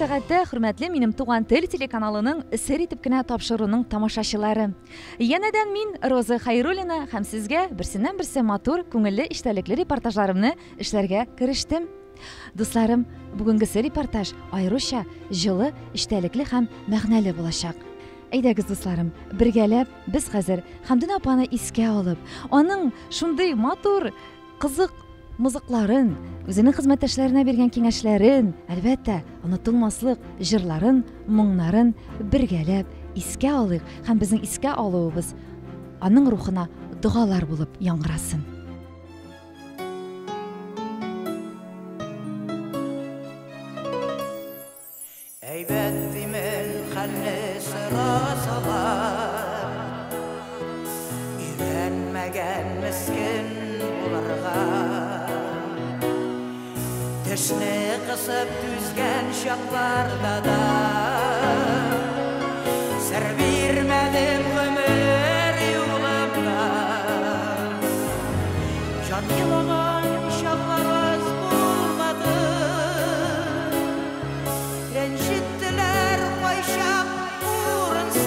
сәгатьтә хөрмәтле минем туган тел телеканалының сер итеп кенә тапшыруның тамашачылары. Янәдән мин Роза Хайруллина һәм сезгә берсеннән-берсе матур, күңелле, иштәлекле репортажларымны эшләргә керештем. Дусларым, бүгенге репортаж аеруча җылы, иштәлекле һәм мәгънәле булачак. Әйдәгез, дусларым, бергәләп без хәзер Хәмдүнә апаны искә алып, аның шундый матур, кызык музыкларын, үзенең хезмәттәшләренә биргән киңәшләрен, әлбәттә, онытылмаслык җырларын, моңнарын бергәләп искә алыйк һәм безнең искә алуыбыз аның рухына дугалар булып яңгырасын. Тешне кысып түзгән чакларда да сер бирмәдем гомер юлымда. Җан елаган чакларыбыз булмады, рәнҗеттеләр кайчак урынсыз.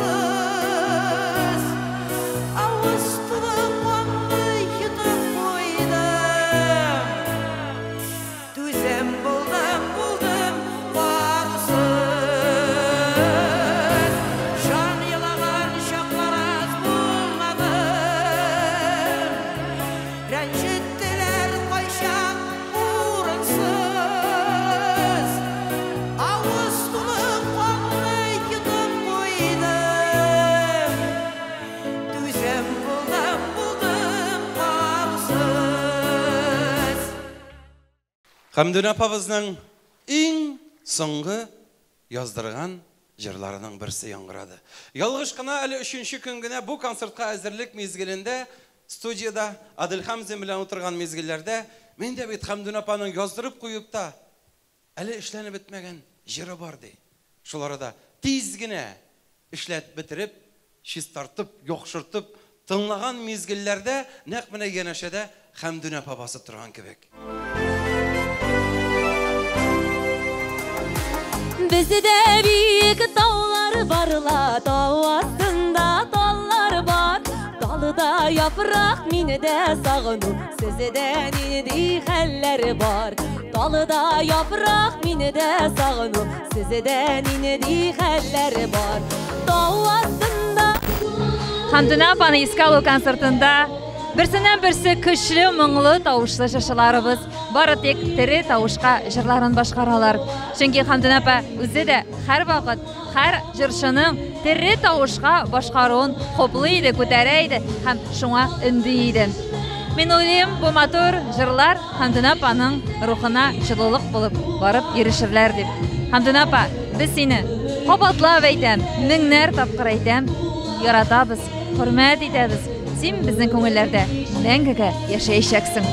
Авыз тулы канны йотып куйдым, түзем булдым барсыз. Җан елаган чакларыбыз булмады, рәнҗеттеләр кайчак урынсыз. Авыз тулы канны йотып куйдым, түзем булдым барсыз. Хәмдүнә апабызның иң соңгы яздырган җырларының берсе яңгырады. Ялгыш кына әле 3нче көн генә бу концертка әзерлек мизгелендә студияда Адилхам белән утырган мизгелләрдә мин дә бит Хәмдүнә апаның яздырып куеп та әле эшләнеп бетмәгән җыры бар ди. Шул арада тиз генә эшләтеп бетереп, чистартып, яхшыртып тыңлаган мизгелләрдә нәкъ менә янәшәдә Хәмдүнә апа басып торган кебек. Bizde büyük dağlar barla, dağ астында dallar бар. Dalıda yaprak minide sağınım, sizden indi haller бар. Dalıda yaprak minide sağınım, sizden indi haller бар. Dağ астында. Хәмдүнә апаны искә алу концертында берсеннән-берсе көчле, моңлы тавышлы шашыларыбыз. Бары тик тере тавышка җырларын башкаралар. Чөнки Хәмдүнә апа үзе дә һәр вакыт, һәр җырчының тере тавышка башкаруын хоплый иде, күтәрә иде һәм шуңа өнди иде. Мин уйлыйм, бу матур җырлар Хәмдүнә апаның рухына җылылык булып барып ирешерләр дип. Хәмдүнә апа, без сине кабатлап әйтәм, меңнәр тапкыр әйтәм, яратабыз, хөрмәт итәбез. Син безнең күңелләрдә мәңгегә яшәячәксең.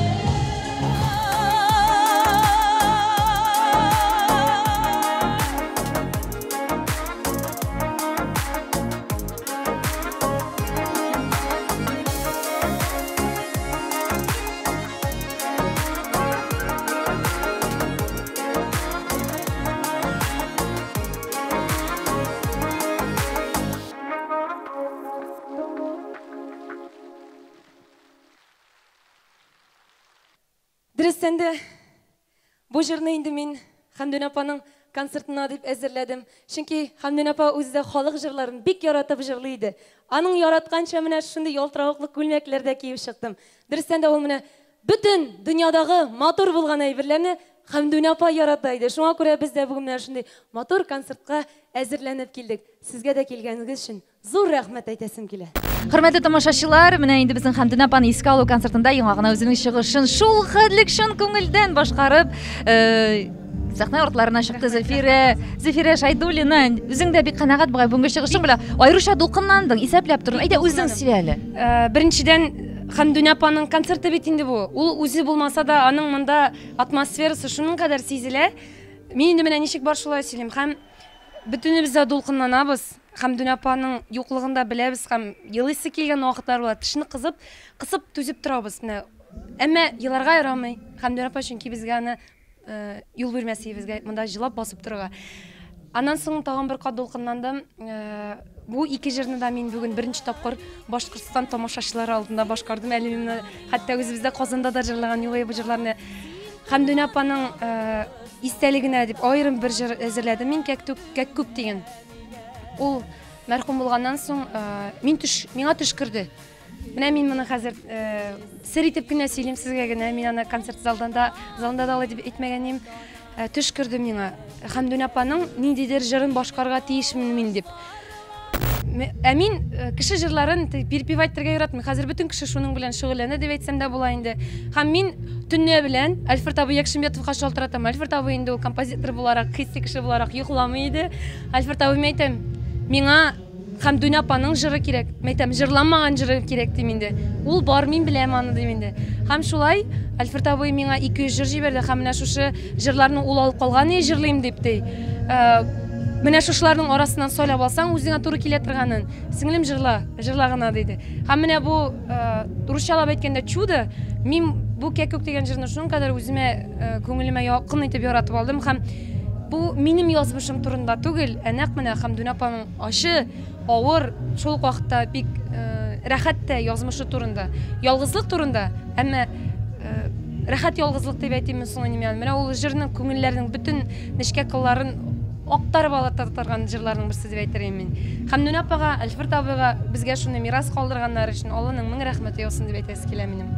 Дөрестән дә бу җырны инде мин Хәмдүнә апаның концертына дип әзерләдем. Чөнки Хәмдүнә апа үзе халык җырларын бик яратып җырлый иде. Аның яратканча менә шундый ялтыравыклы күлмәкләрдә киеп чыктым. Дөрестән дә ул менә бөтен дөньядагы матур булган әйберләрне Хәмдүнә апа ярата иде. Шуңа күрә без дә бүген менә шундый матур концертка әзерләнеп килдек. Сезгә дә килгәнегез өчен зур рәхмәт әйтәсем килә. Хөрмәтле тамашачылар, менә инде безнең Хәмдүнә апаны искә алу концертында яңа гына үзенең чыгышын шул хәтлек шын күңелдән башкарып, сәхнә ортларына чыкты Зефира Шайдуллина. Үзең дә бик канәгать бугай бүгенге чыгышың белән. Аеруча дулкынландың, исәпләп тордың. Әйдә үзең сөйлә әле. Беренчедән Хәмдүнә апаның концерты бит инде бу. Ул үзе булмаса да аның монда атмосферасы шуның кадәр сизелә. Мин инде менә ничек бар шулай сөйлим һәм бөтенебез дә дулкынланабыз. Хәмдүнә апаның юклыгында беләбез һәм елыйсы килгән вакытлар була. Тешне кысып түзеп торабыз. Әмма еларга ярамый. Хәмдүнә апа чөнки безгә аны юл бирмәсе, безгә монда җылап басып торырга. Анан соң тагын бер кадулкындым. Бу ике җырны да мин бүген беренче тапкыр Башкортстан тамашачылары алдында башкардым. Әле мин хәтта үзебездә Казанда да җырлаган юлай бу җырларны Хәмдүнә апаның истәлегенә дип аерым бер җыр әзерләдем мин Кәккүк дигән. Ул мәрхүм булганнан соң миңа төш керде. Менә мин моны хәзер сер итеп кенә сөйлим сезгә генә. Мин аны концерт залында да алай дип әйтмәгәнем. Төш керде миңа. Хәмдүнә апаның ниндидер җырын башкарга тиешмен мин дип. Мин кеше җырларын перепевать итәргә яратмыйм. Хәзер бөтен кеше шуның белән шөгыльләнә дип әйтсәм дә була инде. Һәм мин төнне белән Альфред абый Якшембетовка шалтыратам. Альфред абый инде ул композитор буларак, хисси кеше буларак йокламый иде. Альфред абый әйтәм, миңа Хәмдүнә апаның җыры кирәк. Әйтәм, җырламаган җыры кирәк дим инде. Ул бар, мин беләм аны дим инде. Һәм шулай Альфред абый миңа 200 җыр җибәрде. Һәм менә шушы җырларны ул алып калган, җырлыйм дип ди. Менә шушларның арасынан сайлап алсаң, үзеңә туры килә торганын. Сеңлем җырлагына диде. Һәм менә бу русчалап әйткәндә чудо, мин бу Кәккүк дигән җырны шуның кадәр үземә күңелемә якын итеп яратып алдым. Һәм бу минем язмышым турында түгел, нәкъ менә Хәмдүнә апаның ачы, авыр, шул вакытта бик рәхәт тә язмышы турында, ялгызлык турында, әмма рәхәт ялгызлык дип әйтәм соң менә ул җырның күңелләрнең бөтен нечкә кылларын актарып ала торган җырларның берсе дип әйтәрем мин. Хәмдүнә апага, Альфред абыйга безгә шуны мирас калдырганнар өчен Алланың мең рәхмәте яусын дип әйтәсе килә минем.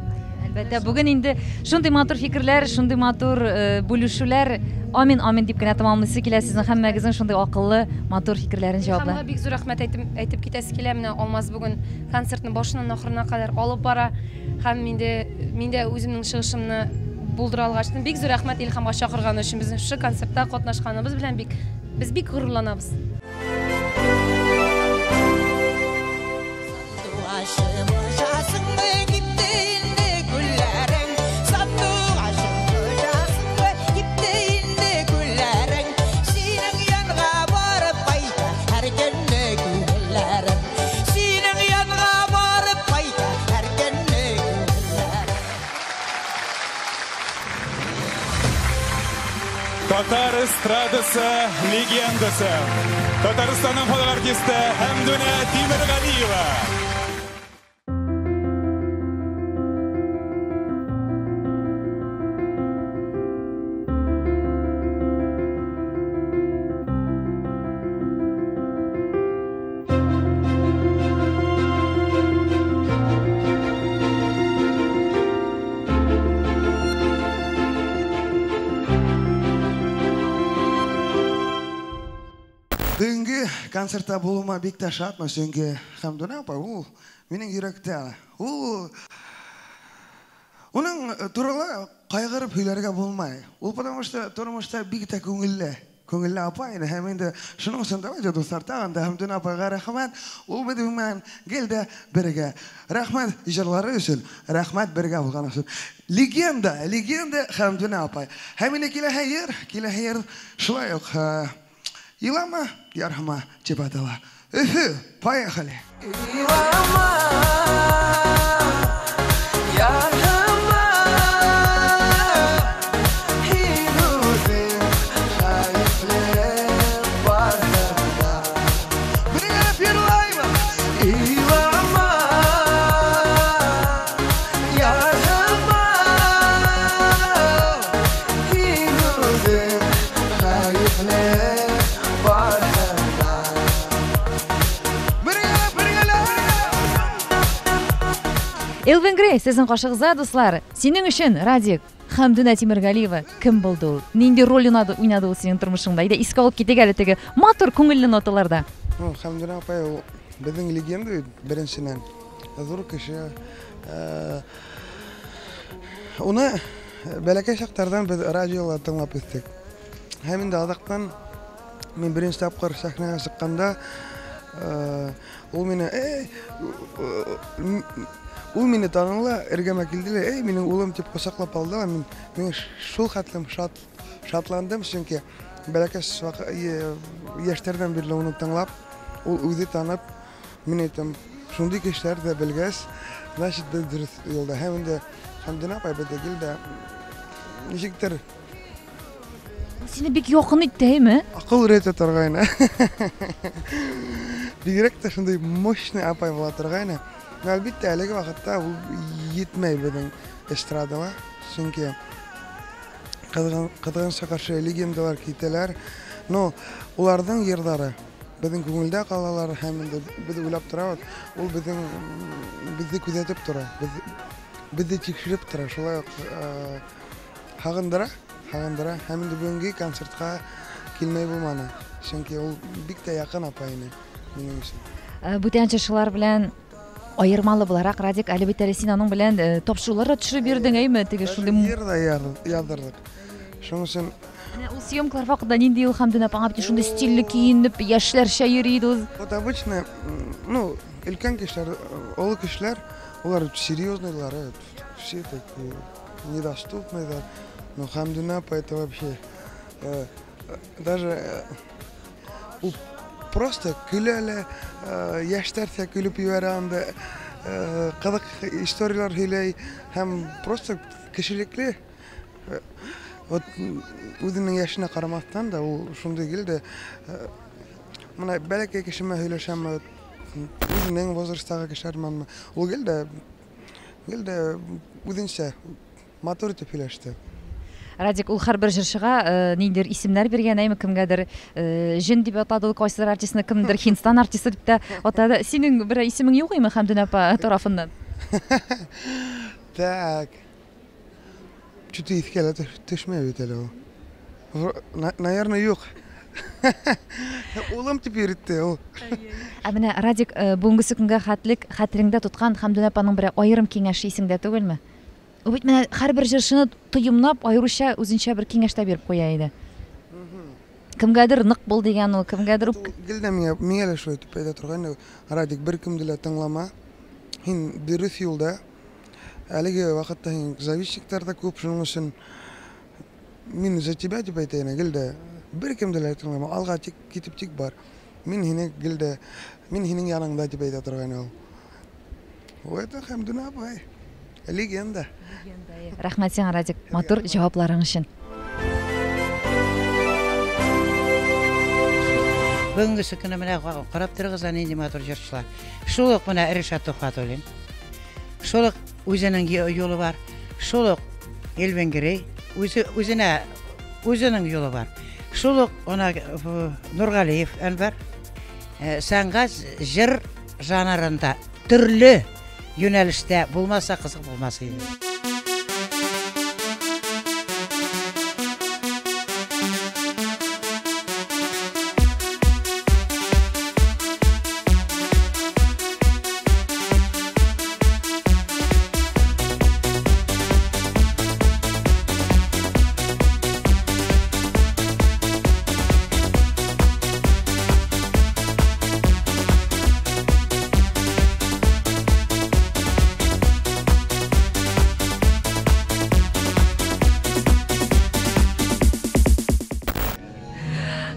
Әлбәттә, бүген инде шундый матур фикерләр, шундый матур бүлешүләр, амин дип кенә тамамлыйсы килә сезнең һәммәгезнең шундый акыллы, матур фикерләрен җаваплы. Бик зур рәхмәт әйтеп китәсе килә менә Алмаз бүген концертны башыннан ахырына кадәр алып бара. Һәм миндә үземнең чыгышымны булдыра алгачтан бик зур рәхмәт Илһамга чакырганы өчен, безнең шу концертта катнашканыбыз белән без бик горурланабыз. Татар эстрадасы легендасы. Татарстанның халық артисты Хәмдүнә Тимергалиева. Бүгінгі концертта болуыма бик тә шатмын, чөнки Хәмдүнә апа ул минең йөрәктә. Уның турында кайгырып һөйләргә булмай. Ул потому что тормышта бик тә күңелле апа иде. Һәм инде шуның өчен дә дуслар тагын да Хәмдүнә апага рәхмәт. Ул безнең гелдә бергә. Рәхмәт җырлары өчен, рәхмәт бергә булган өчен. Легенда Хәмдүнә апа. Һәм инде килә хәер шулай ук Илама, ярхама, чебатала. Поехали. Элвин Грей, сезнең кашыгызга, дуслар. Синең өчен, Радик, Хәмдүнә Тимергалиева кем булды ул? Нинди роль уйнады ул синең тормышыңда? Иде искә алып китәгә әле теге матур күңелле ноталарда. Хәмдүнә апа ул безнең легенда беренченнән. Зур кеше. Уны бәләкәй чактардан без радиода тыңлап үстек. Һәм инде адактан мин беренче тапкыр сәхнәгә чыкканда ул мине таныла, эргәмә килде, минең улым дип кочаклап алды. Мин шул хәтлем шатландым, чөнки бәләкәй яшьтәрдән бирле уны тыңлап, ул үзе танып, мин әйтәм, шундый кешеләр дә белгәч, значит, без дөрес юлда. Һәм инде Хәмдүнә апа безгә килде, ничектер Сені бик якын иттейме? Акыл рете торгайны. Бигрәк тә шундый мощный апай була торгайны. Әлбәттә, әлеге вакытта ул йитмәй безнең эстрадага. Чөнки кызганычка каршы легендалар китәләр. Но уларның йырлары безнең күңелдә калалар һәм без уйлап торабыз. Ул безне күзәтеп тора. Безне тикшереп тора. Шулай хагындыра һәм инде бүгенге концертка килмәй булманы. Чөнки ул бик тә якын апайны минем өчен. Бүтән чыгышлар белән айырмалы буларак Радик әлбәттә син аның белән тапшырулар төшереп бирдең әйме? Теге шундый Йырда яздырдык. Шуның өчен ул съемкалар вакытында нинди ул Хәмдүн апаңа бит шундый стильле киенеп, яшьләрчә йөри иде ул. вот обычно, ну, өлкән кешеләр, олы кешеләр, улар серьезныйлар, все такие недоступные. Но Хәмдүн апа это вообще даже просто көләле, яшьтәрсә көлеп җибәрә анда, кызык историялар һөйләй һәм просто кешелекле. Вот үзенең яшенә карамастан да ул шундый килде. Менә бәләкәй кешемә һөйләшәм, үзенең возрастагы кешеләрмен. Ул килде үзенчә матур итеп һөйләште. Радик ул һәрбер җырчыга ниндидер исемнәр биргән, әйме кемгәдер җен дип атады ул кайсыдыр артистны, кемдер Һиндстан артисты дип тә атады. Синең бер исемең юк име Хәмдүн апа тарафыннан? Так. Что-то искала, ты шмею это. Наверное, юг. Улым теперь это. Менә Радик бүгенге көнгә хәтлек хәтереңдә тоткан Хәмдүн апаның бер аерым киңәше исеңдә түгелме? Ул бит менә һәрбер җырчыны тоемнап, аеруча үзенчә бер киңәштә биреп куя иде. Кемгәдер нык бул дигән ул, кемгәдер Гелдә миңа лә шулай дип әйтә торган. Радик бер кемдә лә тыңлама. Һин дөрес юлда. Әлеге вакытта зависчиктар да күп, шуның өчен мин за тебя дип әйтәйин. Гелдә бер кемдә лә тыңлама. Алга китеп тик бар. Мин һинең яныңда дип әйтә торган ул. Ул это Хәмдүн апай. Легенда. Рәхмәт сиңа, Радик, матур җавапларың өчен. Бүгенге көне менә карап торыгыз нинди матур җырчылар. Шул ук менә Ришат Тухатуллин. Шул ук үзенең юлы бар. Шул ук Элвенгерей үзенең юлы бар. Шул ук Нургалиев Әнвәр сәнгать җыр жанрында төрле юнәлештә булмаса кызык булмас иде.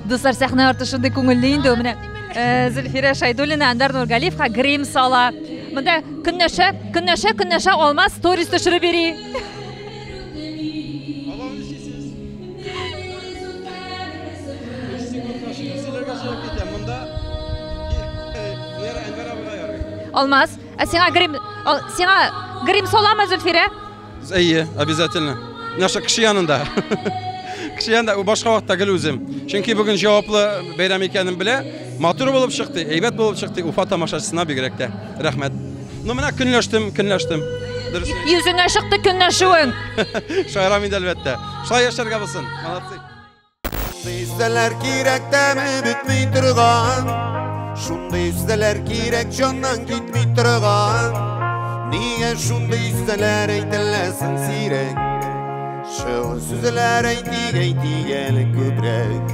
Дуслар, сәхнә арты шундый күңелле инде. Менә Зөлфирә Шайдуллина, Әнвәр Нургалиевка грим сала. Монда көннәшә алмаз сторис төшереп бери. Алмаз, сиңа грим соламы Зөлфирә? Әйе, обязательно. Наша кеше янында. Кеше янында башка вакытта гел үзем. Чөнки бүген җаваплы бәйрәм икәнен белә, матур булып чыкты, әйбәт булып чыкты Уфа тамашачысына бигрәк тә. Рәхмәт. Ну менә көнләштем. Дөрес. Йөзеңә чыкты көнләшүең. Шайрам инде әлбәттә. Шулай яшәргә булсын. Молодцы. Шундый кирәк тәме бетми торган. Шундый үстәләр кирәк җаннан китми торган. Нигә шундый үстәләр әйтеләсен сирәк? Шул сүзләр әйтигән күбрәк.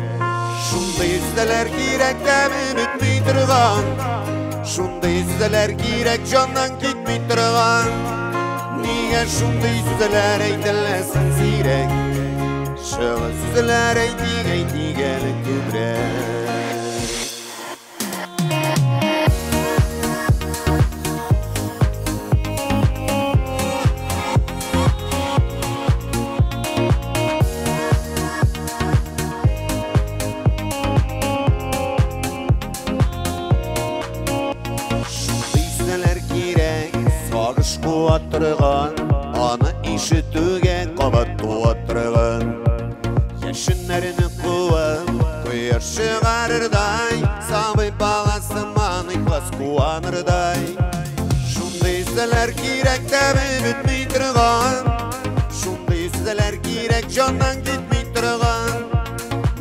Шундый үстәләр кирәк тәме бетми торган. Шундый үстәләр кирәк җаннан китми торган. Нигә шундый сүзләр әйтеләсен сирәк? Шул сүзләр әйтигән күбрәк. ишетүгә кабат туаттырган. Яшеннәрне куып, кояш чыгарырдай, сабый баласыман ихлас куанырдай. Шундый үзләр кирәк тәбе бетми торган, шундый үзләр кирәк җаннан китми торган.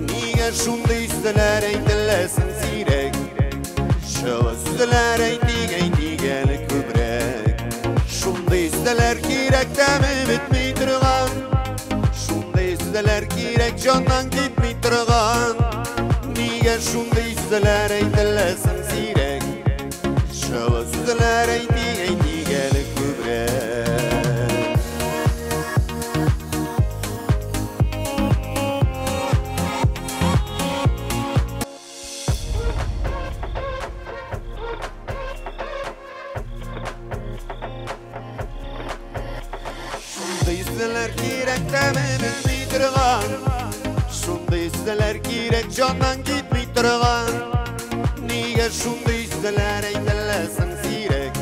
Нигә шундый үзләр әйтеләсен сирәк, шулай үзләр әйтик әле күбрәк. Шундый үзләр кирәк тәбе бетми торган, шундый үзләр кирәк җаннан китми торган. Нигә шундый үзләр әйтеләсен сирәк, шулай үзләр әйтик әле күбрәк. Şunday kирәк тәме бетми торган, шундый үзләр кирәк җаннан китми торган. Нигә шундый үзләр әйтеләсен сирәк,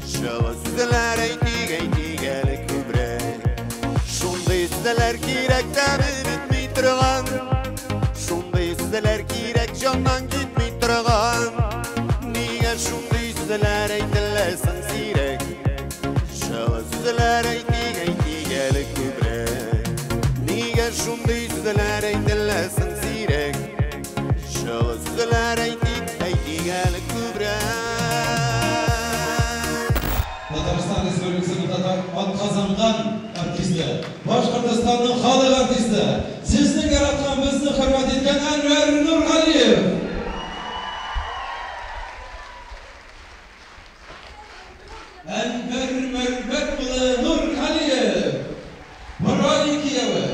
шулай үзләр әйтик әле күбрәк. Шундый үзләр кирәк тәме бетми торган, шундый үзләр кирәк җаннан китми торган. Нигә шундый үзләр әйтеләсен сирәк, шулай үзләр әйтик әле күбрәк. Нигә шундый үзләр әйтеләсен сирәк, шулай үзләр әйтик әле күбрәк. Татарстан Республикасының татар атказанган артисты, Башкортстанның халык артисты, сезнең яраткан, безне хөрмәт иткән Әнвәр Нургалиев. Әнвәр Мәрвәтулы Нургалиев. Мурали Киевы.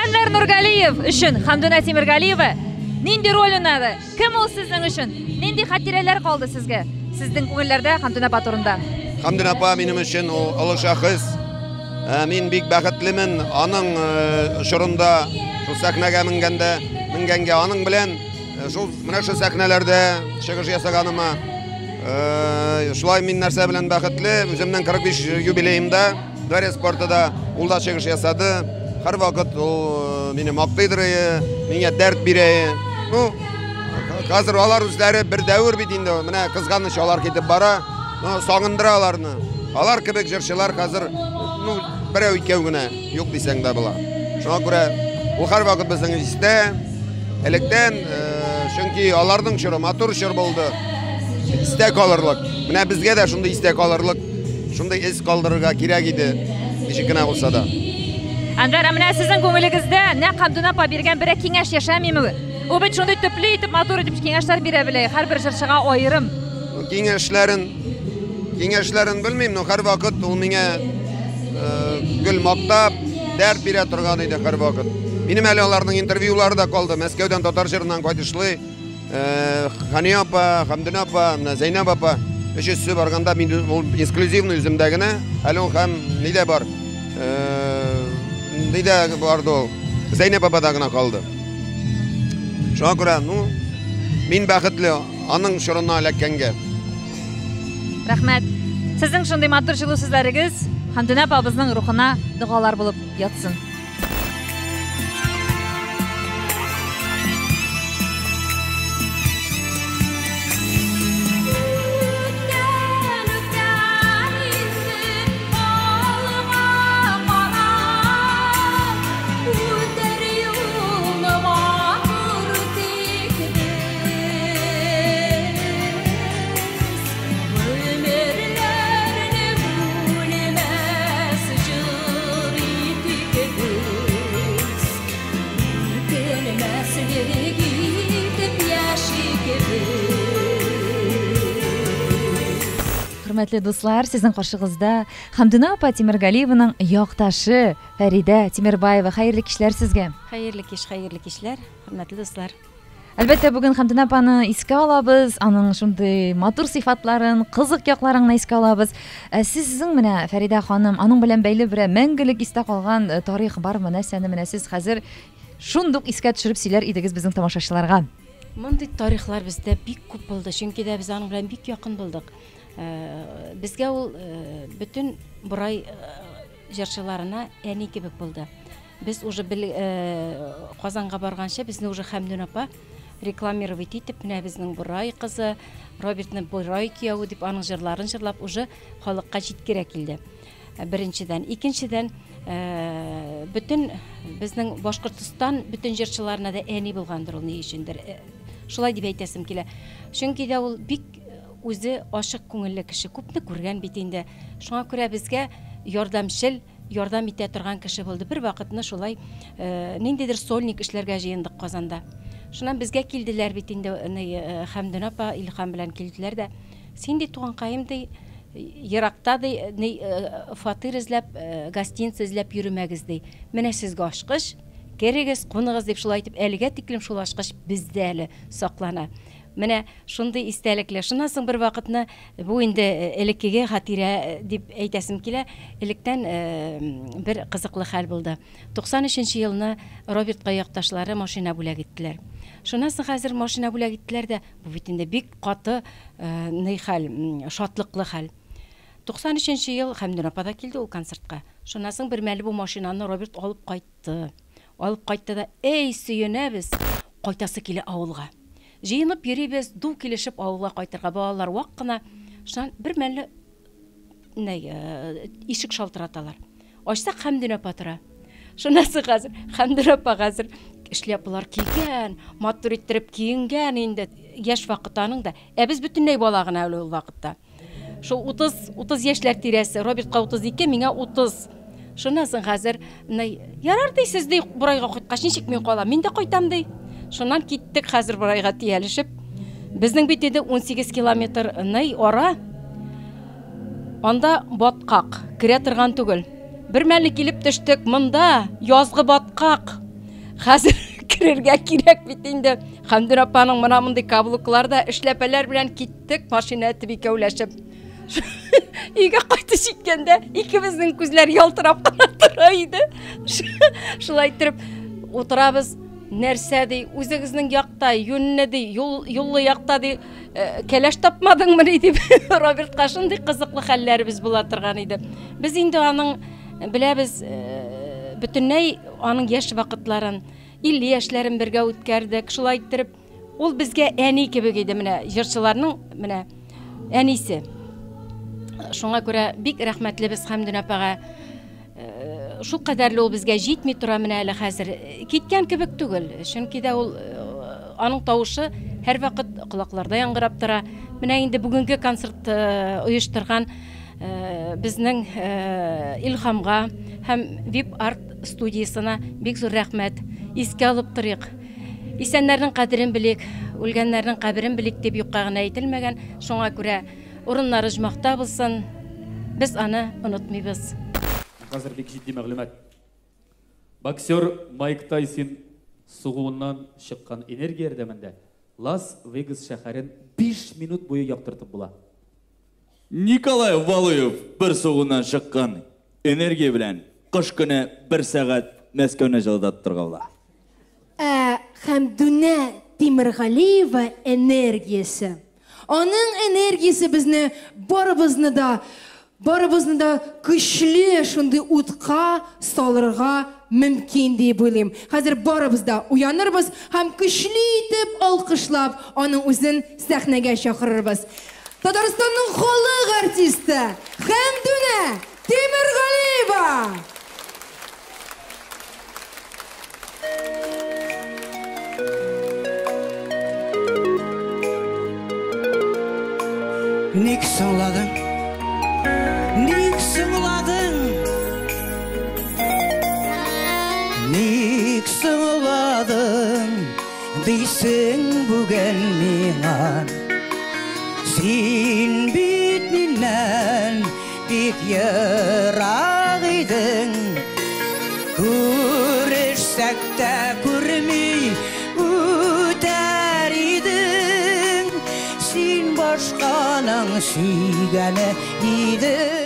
Әнвәр Нургалиев өчен Хәмдүнә Тимергалиева нинди роль уйнады? Кем ул сезнең өчен? Нинди хатирәләр калды сезгә? Сезнең күңелләрдә Хәмдүнә апа турында? Хәмдүнә апа минем өчен ул олы шәхес. Мин бик бәхетлемен аның шурында, шул сәхнәгә менгәнгә аның белән шул менә шул сәхнәләрдә чыгыш ясаганыма. Шулай мин нәрсә белән бәхетле, үземнең 45 юбилеемда Дарья спортыда ул да чыгыш ясады. Һәр вакыт ул мине мактыйдыр, миңа дәрт бирә. Ну, хәзер алар үзләре бер дәвр бит инде, менә кызганыч алар китеп бара, сагындыра аларны. Алар кебек җырчылар хәзер, ну, берәү икәү генә юк дисәң дә була. Шуңа күрә ул һәр вакыт безнең истә, электән, чөнки аларның чоры матур чор булды. Истә калырлык. Менә безгә дә шундый истә калырлык, шундый эз калдырырга кирәк иде. Ничек кенә булса да. Әнвәр, менә сезнең күңелегездә нәкъ Хәмдүнә апа биргән бер киңәш яшәмиме? Ул бит шундый төпле итеп, матур итеп киңәшләр бирә белә, һәрбер җырчыга аерым. Киңәшләрен белмим, но һәр вакыт ул миңа гөл мактап, дәрт бирә торган иде һәр вакыт. Минем әле аларның интервьюлары да калды. Мәскәүдән татар җырынан кайтышлый. Хәния апа, Хәмдүнә апа, Зәйнәп апа өчесе барганда мин ул эксклюзивный үземдә генә, әле ул һәм нидә бар? Нидә барды ул? Зәйнәп апада гына калды. Шуңа күрә, ну, мин бәхетле аның шурына эләккәнгә. Рәхмәт. Сезнең шундый матур җылы сүзләрегез Хәмдүнә апабызның рухына дугалар булып ятсын. Хөрмәтле дуслар, сезнең каршыгызда Хәмдүнә апа Тимергалиеваның якташы Фәридә Тимербаева. Хәерле кичләр сезгә. Хәерле кичләр, хөрмәтле дуслар. Әлбәттә, бүген Хәмдүнә апаны искә алабыз, аның шундый матур сыйфатларын, кызык якларын искә алабыз. Сезнең менә Фәридә ханым, аның белән бәйле бер мәңгелек истә калган тарих бармы? Нәрсәне менә сез хәзер шундук искә төшереп сөйләр идегез безнең тамашачыларга? Мондый тарихлар бездә бик күп булды, чөнки дә без аның белән бик якын булдык. Безгә ул бүтән бурай җырчыларына әни кебек булды. Без уже Казанга барганча безне уже Хәмдүн апа рекламировать итеп, менә безнең бурай кызы, Робертның бурай кияү дип аның җырларын җырлап уже халыкка җиткерә килде. Беренчедән, икенчедән, бүтән безнең Башкортстан бүтән җырчыларына да әни булгандыр ул ни өчендер. Шулай дип әйтәсем килә. Чөнки дә ул бик үзе ашык күңелле кеше, күпне күргән бит инде. Шуңа күрә безгә ярдәмчел, ярдәм итә торган кеше булды. Бер вакытны шулай ниндидер сольник эшләргә җыендык Казанда. Шуннан безгә килделәр бит инде Хәмдүн апа, Илһам белән килделәр дә. Син ди туганкаем ди, еракта ди, фатир эзләп, гостиница эзләп йөрмәгез ди. Менә сезгә ашкыч, керегез, куныгыз дип шулай итеп, әлегә тиклем шул ашкыч бездә әле саклана. Менә шундый истәлекле. Шуннан соң бер вакытны бу инде элеккеге хатирә дип әйтәсем килә. Электән бер кызыклы хәл булды. 93 елны Робертка якташлары машина бүләк иттеләр. Шуннан соң хәзер машина бүләк иттеләр дә, бу бит инде бик каты ни хәл, шатлыклы хәл. 93 ел Хәмдүн апа да килде ул концертка. Шуннан соң бер мәле бу машинаны Роберт алып кайтты. Алып кайтты да, "Эй, сөенәбез, кайтасы килә авылга." Җыенып йөрибез, ду килешеп авылга кайтырга, балалар вак кына. Шуннан бер мәле ишек шалтыраталар. Ачсак Хәмдүн апа тора. Шуннан соң хәзер Хәмдүн апа хәзер эшләпләр кигән, матур иттереп киенгән инде. Яшь вакытаның да. Без бүтәнләй бала гына ул вакытта. Шул 30 яшьләр тирәсе, Робертка 32, миңа 30. Шуннан соң хәзер ярар дисез ди, бурайга кайткач ничек мин калам? Мин дә кайтам ди. Шуннан киттек хәзер бурайга тиялешеп. Безнең бит инде 18 километр ара. Анда баткак, кирә торган түгел. Бер мәле килеп төштек, монда язгы баткак. Хәзер кирергә кирәк бит инде. Хәмдүн апаның менә мондый каблукларда эшләпәләр белән киттек, машина тиб икәүләшеп. Өйгә кайтып җиткәндә икебезнең күзләр ялтырап кына тора иде. Шулай итеп утырабыз. Нәрсә ди, үзегезнең якта, юнне ди, юллы якта ди, кәләш тапмадыңмы дип Робертка шундый кызыклы хәлләребез була торган иде. Без инде аның беләбез, бүтәнләй аның яшь вакытларын, 50 яшьләрен бергә үткәрдек. Шулай итеп, ул безгә әни кебек иде, менә җырчыларның менә әнисе. Шуңа күрә бик рәхмәтлебез Хәмдүн апага. Шул кадәрле ул безгә җитми тора менә әле хәзер. Киткән кебек түгел. Чөнки дә ул аның тавышы һәр вакыт кулакларда яңгырап тора. Менә инде бүгенге концерт оештырган безнең Илһамга һәм Вип Арт студиясына бик зур рәхмәт. Искә алып торыйк. Исәннәрнең кадерен белик, үлгәннәрнең каберен белик дип юкка гына әйтелмәгән. Шуңа күрә урыннары җмакта булсын. Без аны онытмыйбыз. Хәзер бик җитди мәгълүмат. Боксер Майк Тайсон сугуыннан чыккан энергия ярдәмендә Лас-Вегас шәһәрен 5 минут буе яктыртып була. Николай Валуев бер сугуыннан чыккан энергия белән кыш көне 1 сәгать Мәскәүне җылдатып торган. Хәмдүнә Тимергалиева энергиясе. Аның энергиясе безне барыбызны да көчле шундый утка салырга мөмкин дип уйлыйм. Хәзер барыбыз да уянырбыз һәм көчле итеп алкышлап аның үзен сәхнәгә чакырырбыз. Татарстанның халык артисты Хәмдүнә Тимергалиева. Ник сыңладың, ник сыңладың, ник сыңладың, дейсің бүген миңа. Син бит миннән бик ерак идең, күрешсәк тә күрми үтәр идең. Син башканың сөйгәне идең.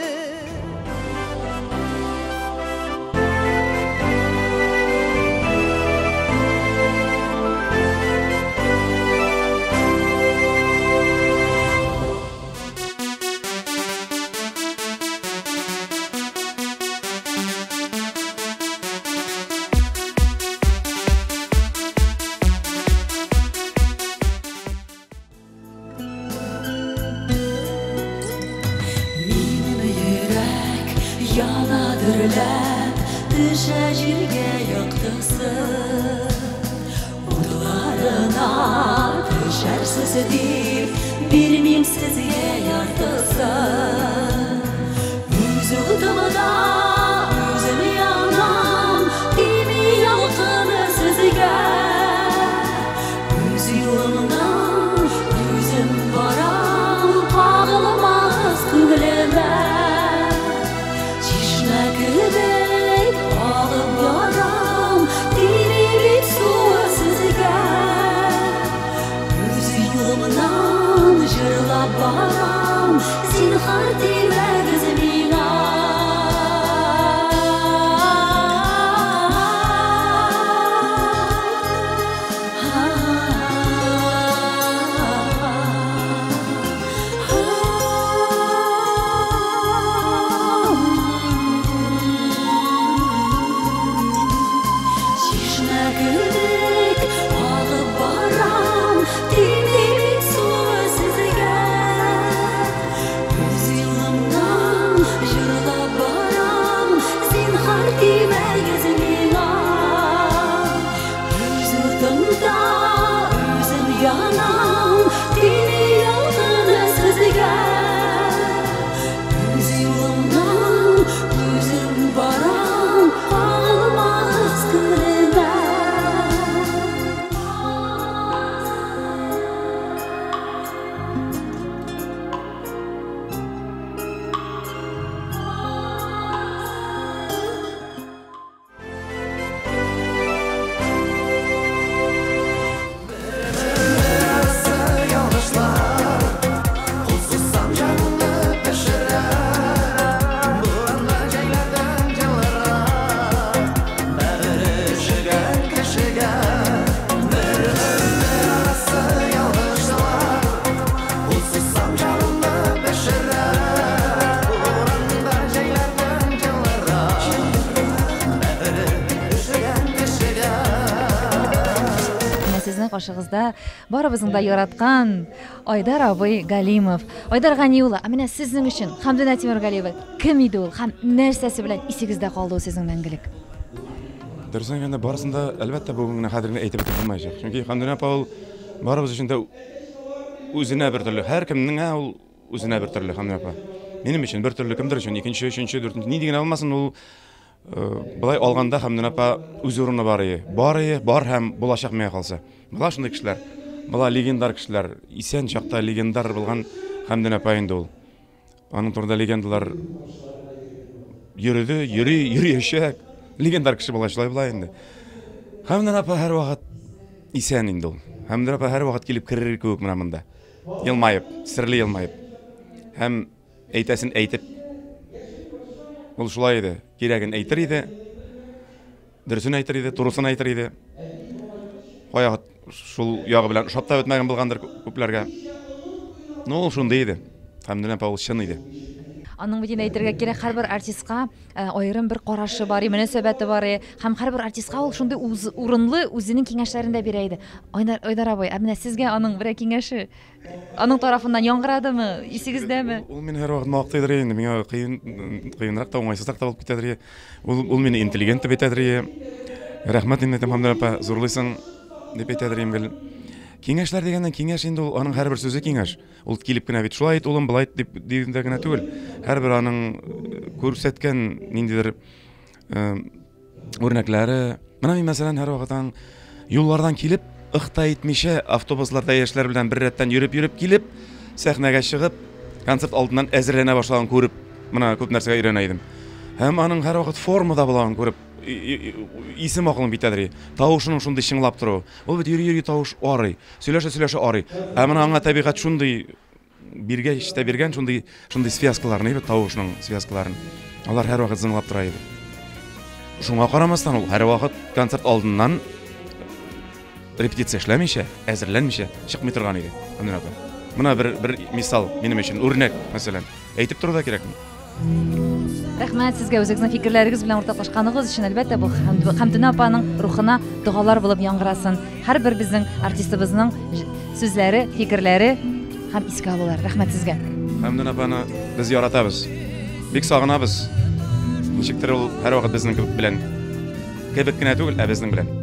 Yanadırlar düşe jirge yaktысы Udlarına düşersiz deyip bilmem sizge yartısı Üzüldümda özüm yanam Dimi yalqını sizge Öz yolumdan yüzüm varam Ağılmaz kıbleme Çişme gülbek ağım yaram Dimi bit suı sizge Öz yolumdan jırlap baram Zinhar demegіз миңа Чишмә гүлдек ағып барам Демек суы сізге Өз елімнан жырлап барам Зинхар демегіз миңа Өз отымда өзім янам Демей алтыны сізге Өз елімнан өзім барам Ağılmaz kılına Сезнең кашыгызда барыбызның да яраткан Айдар абый Галимов. Айдар Гани улы, менә сезнең өчен Хәмдүнә Тимергалиева кем иде ул һәм нәрсәсе белән исегездә калды ул сезнең мәңгелек? Дөресен әйткәндә, барысында әлбәттә бүгенге хәдерне әйтеп бетә алмаячак. Чөнки Хәмдүнә апа ул барыбыз өчен дә үзенә бер төрле, һәр кемнең ул үзенә бер төрле Хәмдүнә апа. Минем өчен бер төрле, кемдер өчен икенче, өченче, дүртенче, ни дигән алмасын, ул былай алганда Хәмдүнә апа үз урыны бар һәм булачак миңа калса. Була шундый кешеләр, була легендар кешеләр, исән чакта легендар булган Хәмдүнә апа инде ул. Аның турында легендалар йөрәчәк, легендар кеше була инде. Хәмдүнә апа һәр вакыт исән инде ул. Хәмдүнә апа һәр вакыт килеп керер кебек менә монда. Елмаеп, серле елмаеп. Һәм әйтәсен әйтеп. Ул шулай иде, кирәген әйтер иде. Дөресен әйтер иде, турысын әйтер иде. Кая шул ягы белән ошап та бетмәгән булгандыр күпләргә. Ул шундый иде. Хәмдүнә апа ул чын иде. Аның бүген әйтергә кирәк, һәрбер артистка аерым бер карашы бар, мөнәсәбәте бар, һәм һәрбер артистка ул шундый урынлы үзенең киңәшләрен дә бирә иде. Айдар абый, менә сезгә аның бер киңәше аның тарафыннан яңгырадымы, исегездәме? Ул мине һәр вакыт мактыйдыр инде, миңа кыенрак та, уңайсызрак та булып китәдер. Ул мине интеллигент дип әйтәдер. Рәхмәт инде, Хәмдүнә апа, зурлыйсың дип әйтәдер инде. Киңәшләр дигәннән киңәш инде ул, аның һәрбер сүзе киңәш. Ул килеп кенә бит шулай әйт, улым, былай дип дигәндә генә түгел. Һәрбер аның күрсәткән ниндидер үрнәкләре. Менә мин мәсәлән һәр вакыт юллардан килеп, ыкта итмичә, автобусларда яшьләр белән бер рәттән йөреп килеп, сәхнәгә чыгып, концерт алдыннан әзерләнә башлаган күреп, менә күп нәрсәгә өйрәнә идем. Һәм аның һәр вакыт формада булган күреп, исем акылым битәдер. Тавышының шундый чыңлап тору. Ул бит йөри тавыш арый. Сөйләшә арый. Ә менә аңа табигать шундый биргән шундый связкаларны, бит тавышның связкаларын. Алар һәр вакыт зыңлап тора иде. Шуңа карамастан ул һәр вакыт концерт алдыннан репетиция эшләмичә, әзерләнмичә чыкмый торган иде. Менә бер мисал минем өчен үрнәк, мәсәлән, әйтеп тору да кирәкми. Рәхмәт сезгә үзегезнең фикерләрегез белән уртаклашканыгыз өчен. Әлбәттә, бу Хәмдүнә апаның рухына дугалар булып яңгырасын. Һәрбер безнең артистыбызның сүзләре, фикерләре һәм искә алулар. Рәхмәт сезгә. Хәмдүнә апаны без яратабыз. Бик сагынабыз. ничектер ул һәрвакыт безнең кебек белән кебек кенә түгел, ә безнең белән.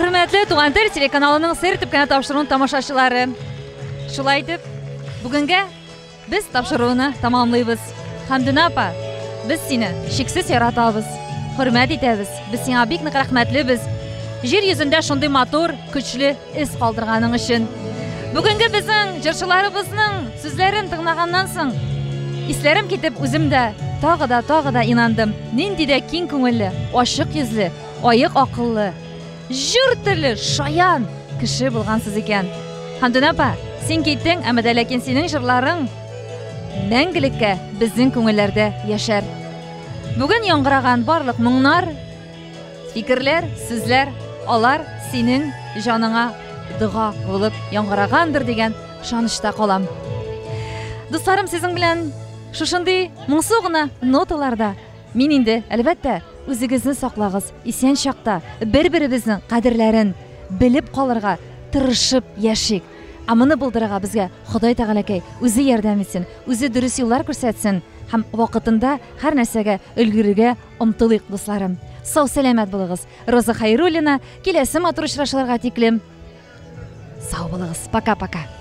Хөрмәтле Туган тел телеканалының сер итеп кенә тапшыруын тамашачылары. Шулай итеп, бүгенгә без тапшыруны тамамлыйбыз. Хәмдүнә апа, без сине шиксез яратабыз, хөрмәт итәбез. Без сиңа бик нык рәхмәтлебез. Җир йөзендә шундый матур, көчле эз калдырганың өчен. Бүгенге безнең җырчыларыбызның сүзләрен тыңлаганнан соң, исләрем китеп үзем дә тагы да инандым. Нинди дә киң күңелле, ачык йөзле, аек акыллы, җыр телле, шаян кеше булгансыз икән. Хәмдүнә апа, син киттең, әмма дә ләкин синең җырларың мәңгелеккә безнең күңелләрдә яшәр. Бүген яңгыраган барлык моңнар, фикерләр, сүзләр, алар синең җаныңа дуга булып яңгырагандыр дигән ышанычта калам. Дусларым, сезнең белән шушындый моңсу гына ноталарда мин инде, әлбәттә, үзегезне саклагыз, исән чакта бер-беребезнең кадерләрен белеп калырга тырышып яшик. Амыны булдырырга безгә Ходай Тәгаләкәй үзе ярдәм итсен, үзе дөрес юллар күрсәтсен һәм вакытында һәр нәрсәгә өлгерергә омтылыйк, дусларым. Сау сәламәт булыгыз. Роза Хайруллина, киләсе матур очрашуларга тиклем сау булыгыз. Пока-пока.